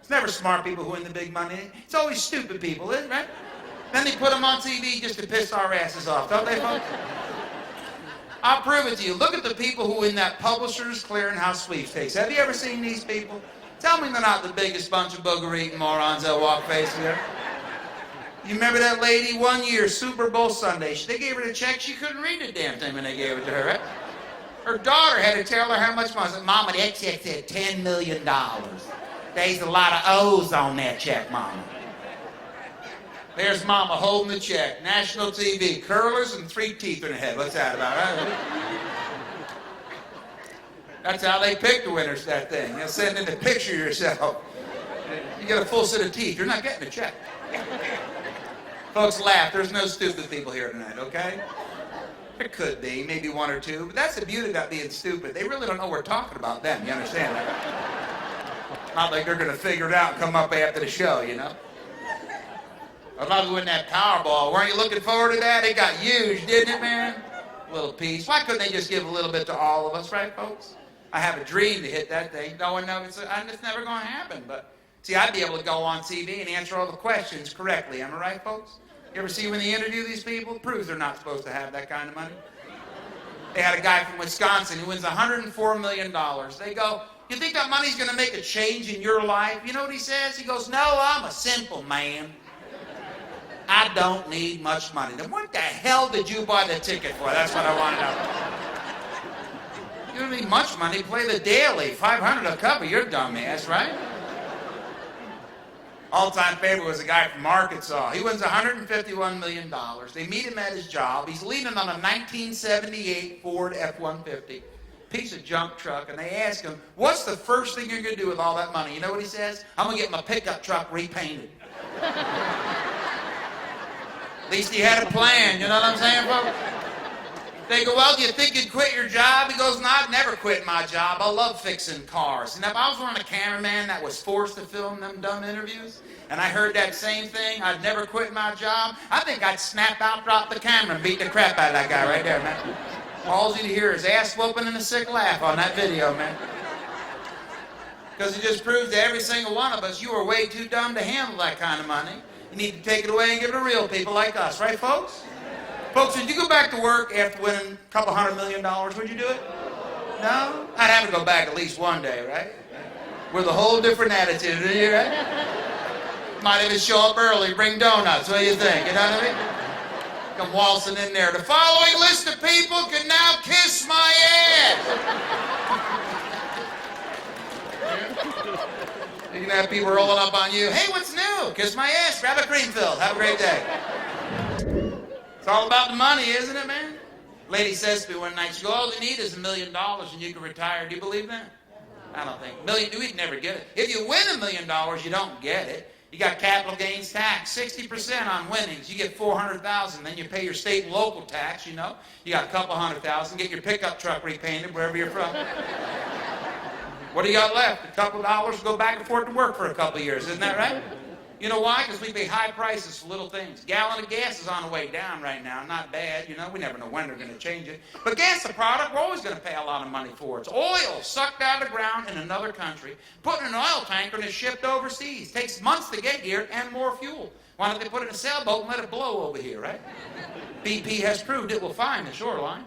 It's never smart people who win the big money. It's always stupid people, right? Then they put them on TV just to piss our asses off, don't they, folks? I'll prove it to you. Look at the people who win that Publishers Clearinghouse sweepstakes. Have you ever seen these people? Tell me they're not the biggest bunch of booger-eating morons that walk face here. You remember that lady 1 year, Super Bowl Sunday? They gave her the check. She couldn't read the damn thing when they gave it to her, right? Her daughter had to tell her how much money. I said, Mama, that check said $10 million. There's a lot of O's on that check, Mama. There's Mama holding the check. National TV, curlers and 3 teeth in her head. What's that about, right? That's how they pick the winners, that thing. They'll send in the picture yourself. You get a full set of teeth, you're not getting a check. Folks, laugh. There's no stupid people here tonight, okay? There could be, maybe 1 or 2, but that's the beauty about being stupid. They really don't know we're talking about them, you understand? Not like they're going to figure it out and come up after the show, you know? I'd love to win that Powerball. Weren't you looking forward to that? It got huge, didn't it, man? A little piece. Why couldn't they just give a little bit to all of us, right, folks? I have a dream to hit that thing. No one knows. It's never going to happen, but... See, I'd be able to go on TV and answer all the questions correctly. Am I right, folks? You ever see when they interview these people? It proves they're not supposed to have that kind of money. They had a guy from Wisconsin who wins $104 million. They go, you think that money's going to make a change in your life? You know what he says? He goes, no, I'm a simple man. I don't need much money. Then what the hell did you buy the ticket for? That's what I want to know. You don't need much money. Play the daily. $500 a cover. You're dumbass, right? All-time favorite was a guy from Arkansas. He wins $151 million. They meet him at his job. He's leaning on a 1978 Ford F-150, piece of junk truck, and they ask him, what's the first thing you're going to do with all that money? You know what he says? I'm going to get my pickup truck repainted. At least he had a plan, you know what I'm saying, folks? They go, well, do you think you'd quit your job? He goes, no, I'd never quit my job. I love fixing cars. And if I was one of the cameramen that was forced to film them dumb interviews, and I heard that same thing, I'd never quit my job, I think I'd snap out, drop the camera, and beat the crap out of that guy right there, man. All you hear is ass whooping and a sick laugh on that video, man. Because it just proves to every single one of us, you are way too dumb to handle that kind of money. You need to take it away and give it to real people like us, right, folks? Folks, would you go back to work after winning a couple $100 million? Would you do it? No? I'd have to go back at least one day, right? With a whole different attitude, right? Might even show up early, bring donuts. What do you think? You know what I mean? Come waltzing in there. The following list of people can now kiss my ass. You can have people rolling up on you. Hey, what's new? Kiss my ass. Grab a cream filled. Have a great day. It's all about the money, isn't it, man? Lady says to me one night, she goes, all you need is $1 million and you can retire. Do you believe that? I don't think. We'd never get it. If you win $1 million, you don't get it. You got capital gains tax, 60% on winnings. You get $400,000. Then you pay your state and local tax, you know. You got a couple $100,000. Get your pickup truck repainted wherever you're from. What do you got left? A couple dollars to go back and forth to work for a couple of years. Isn't that right? You know why? Because we pay high prices for little things. Gallon of gas is on the way down right now. Not bad, you know. We never know when they're going to change it. But gas, the product, we're always going to pay a lot of money for. It's oil sucked out of the ground in another country, put in an oil tanker and is shipped overseas. Takes months to get here and more fuel. Why don't they put it in a sailboat and let it blow over here, right? BP has proved it will find the shoreline.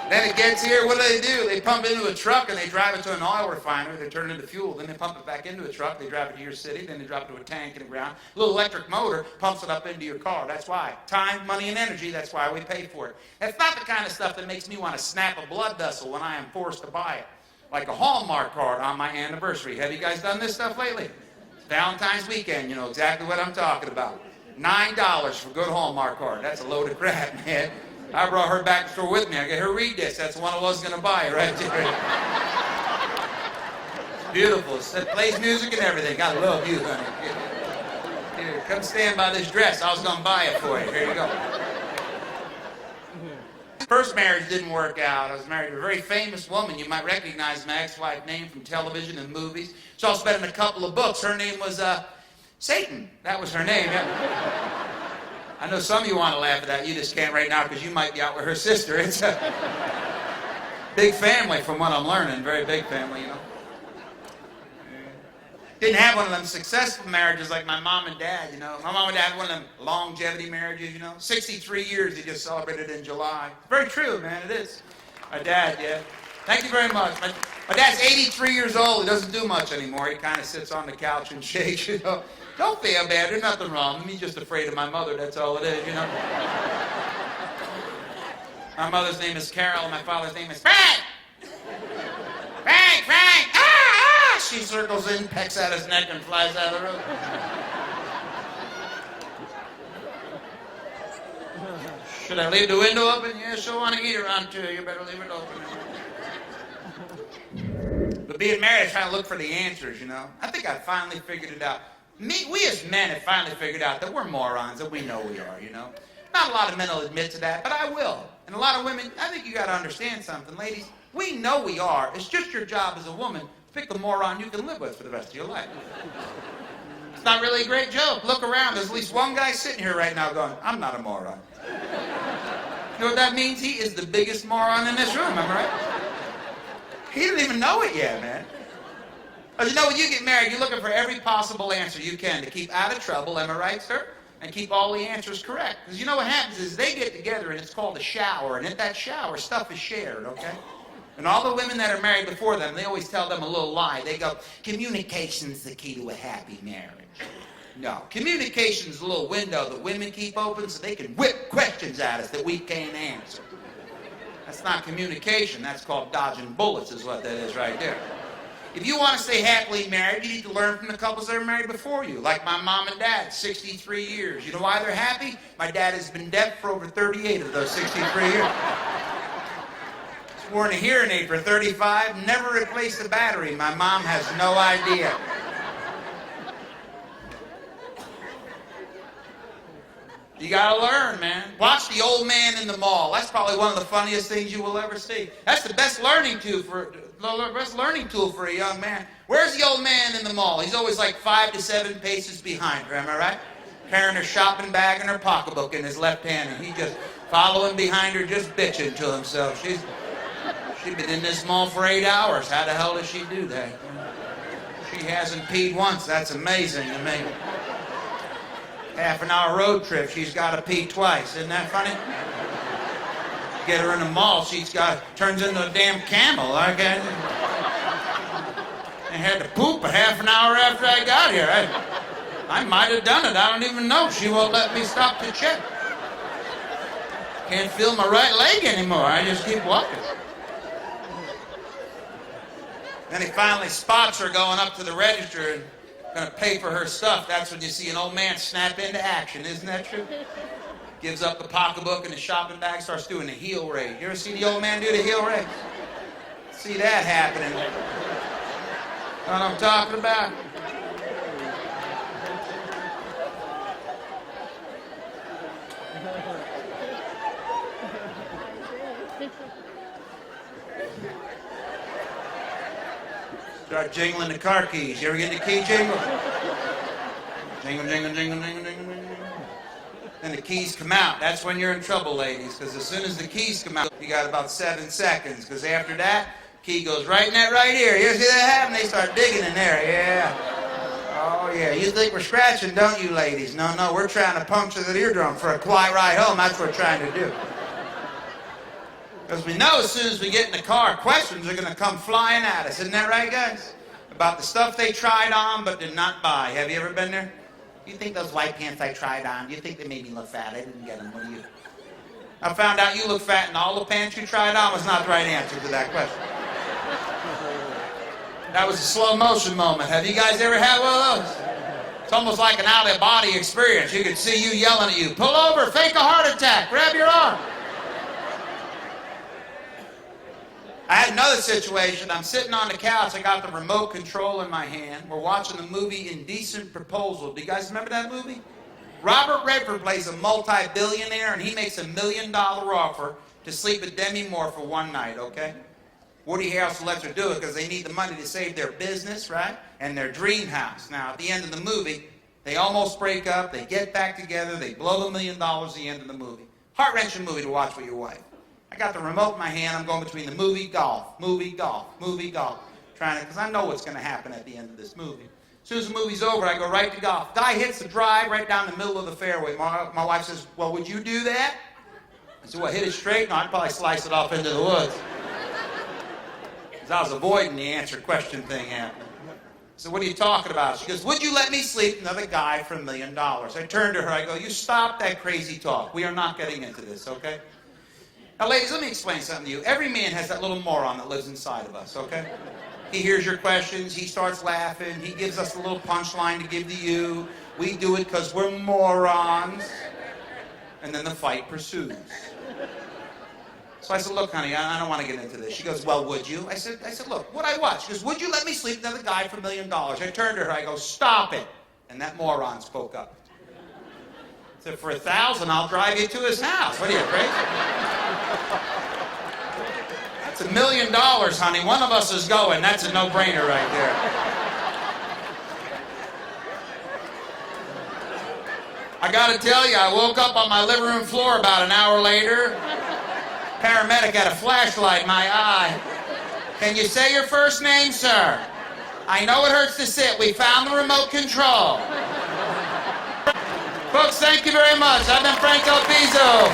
Then it gets here, what do? They pump into a truck and they drive it to an oil refinery, they turn it into fuel, then they pump it back into a truck, they drive it to your city, then they drop it to a tank in the ground. A little electric motor pumps it up into your car. That's why. Time, money, and energy, that's why we pay for it. That's not the kind of stuff that makes me want to snap a blood vessel when I am forced to buy it. Like a Hallmark card on my anniversary. Have you guys done this stuff lately? It's Valentine's weekend, you know exactly what I'm talking about. $9 for a good Hallmark card. That's a load of crap, man. I brought her back to the store with me. I get her read this. That's the one I was going to buy right there. Beautiful. It plays music and everything. I love you, honey. Here, come stand by this dress. I was going to buy it for you. Here you go. First marriage didn't work out. I was married to a very famous woman. You might recognize my ex-wife name from television and movies. She's also been in a couple of books. Her name was Satan. That was her name. Yeah. I know some of you want to laugh at that. You just can't right now because you might be out with her sister. It's been Big family from what I'm learning. Very big family, you know. Didn't have one of them successful marriages like my mom and dad, you know. My mom and dad had one of them longevity marriages, you know. 63 years he just celebrated in July. Very true, man, it is. My dad, yeah. Thank you very much. My dad's 83 years old. He doesn't do much anymore. He kind of sits on the couch and shakes, you know. Don't feel bad. There's nothing wrong. He's just afraid of my mother. That's all it is, you know. My mother's name is Carol, and my father's name is Frank. Frank, Frank. Ah, ah. She circles in, pecks at his neck, and flies out of the room. Should I leave the window open? Yeah, she'll want to eat around too. You better leave it open. But being married, I try to look for the answers, you know. I think I finally figured it out. We as men have finally figured out that we're morons, and we know we are, you know. Not a lot of men will admit to that, but I will. And a lot of women, I think you got to understand something, ladies. We know we are. It's just your job as a woman to pick the moron you can live with for the rest of your life. It's not really a great joke. Look around. There's at least one guy sitting here right now going, I'm not a moron. You know what that means? He is the biggest moron in this room, am I right? He doesn't even know it yet, man. But you know, when you get married, you're looking for every possible answer you can to keep out of trouble, am I right, sir? And keep all the answers correct. Because you know what happens is they get together and it's called a shower. And at that shower, stuff is shared, okay? And all the women that are married before them, they always tell them a little lie. They go, communication's the key to a happy marriage. No, communication's a little window that women keep open so they can whip questions at us that we can't answer. That's not communication. That's called dodging bullets is what that is right there. If you want to stay happily married, you need to learn from the couples that are married before you, like my mom and dad, 63 years. You know why they're happy? My dad has been deaf for over 38 of those 63 years. He's worn a hearing aid for 35, never replaced the battery. My mom has no idea. You gotta learn, man. Watch The Old Man in the Mall. That's probably one of the funniest things you will ever see. That's the best learning tool for a young man. Where's the old man in the mall? He's always like 5 to 7 paces behind her, am I right? Carrying her shopping bag and her pocketbook in his left hand, and he just following behind her, just bitching to himself. She's been in this mall for 8 hours. How the hell does she do that? She hasn't peed once. That's amazing to me. Half an hour road trip, she's got to pee twice. Isn't that funny? Get her in the mall, turns into a damn camel. Okay? I had to poop a half an hour after I got here. I might have done it. I don't even know. She won't let me stop to check. Can't feel my right leg anymore. I just keep walking. Then he finally spots her going up to the register and going to pay for her stuff. That's when you see an old man snap into action. Isn't that true? Gives up the pocketbook and the shopping bag, starts doing the heel raise. You ever see the old man do the heel raise? See that happening. Know what I'm talking about? Start jingling the car keys. You ever get the key jingle? Jingle, jingle, jingle, jingle, jingle, jingle. Then the keys come out. That's when you're in trouble, ladies, because as soon as the keys come out, you got about 7 seconds, because after that, key goes right in that right ear. You see that happen? They start digging in there. Yeah. Oh, yeah. You think we're scratching, don't you, ladies? No, no, we're trying to puncture that eardrum for a quiet ride home. That's what we're trying to do. Because we know as soon as we get in the car, questions are going to come flying at us. Isn't that right, guys? About the stuff they tried on but did not buy. Have you ever been there? You think those white pants I tried on, do you think they made me look fat? I didn't get them. What do you? I found out you look fat and all the pants you tried on was not the right answer to that question. That was a slow motion moment. Have you guys ever had one of those? It's almost like an out-of-body experience. You could see you yelling at you, pull over, fake a heart attack, grab your arm. I had another situation. I'm sitting on the couch. I got the remote control in my hand. We're watching the movie Indecent Proposal. Do you guys remember that movie? Robert Redford plays a multi-billionaire, and he makes $1 million offer to sleep with Demi Moore for one night, okay? Woody Harrelson lets her do it because they need the money to save their business, right? And their dream house. Now, at the end of the movie, they almost break up. They get back together. They blow $1 million at the end of the movie. Heart-wrenching movie to watch with your wife. I got the remote in my hand. I'm going between the movie, golf, trying to, because I know what's going to happen at the end of this movie. As soon as the movie's over, I go right to golf. Guy hits the drive right down the middle of the fairway. My wife says, well, would you do that? I said, well, hit it straight? No, I'd probably slice it off into the woods. Because I was avoiding the answer question thing happening. I said, what are you talking about? She goes, would you let me sleep another guy for $1 million? I turned to her, I go, you stop that crazy talk. We are not getting into this, okay? Now, ladies, let me explain something to you. Every man has that little moron that lives inside of us, okay? He hears your questions, he starts laughing, he gives us a little punchline to give to you. We do it because we're morons. And then the fight pursues. So I said, look, honey, I don't want to get into this. She goes, well, would you? I said, look, would I what? She goes, would you let me sleep with another guy for $1 million? I turned to her, I go, stop it. And that moron spoke up. I said, for $1,000, I'll drive you to his house. What are you, crazy? That's $1 million, honey. One of us is going. That's a no-brainer right there. I got to tell you, I woke up on my living room floor about an hour later. Paramedic had a flashlight in my eye. Can you say your first name, sir? I know it hurts to sit. We found the remote control. Folks, thank you very much. I've been Frank Del Pizzo.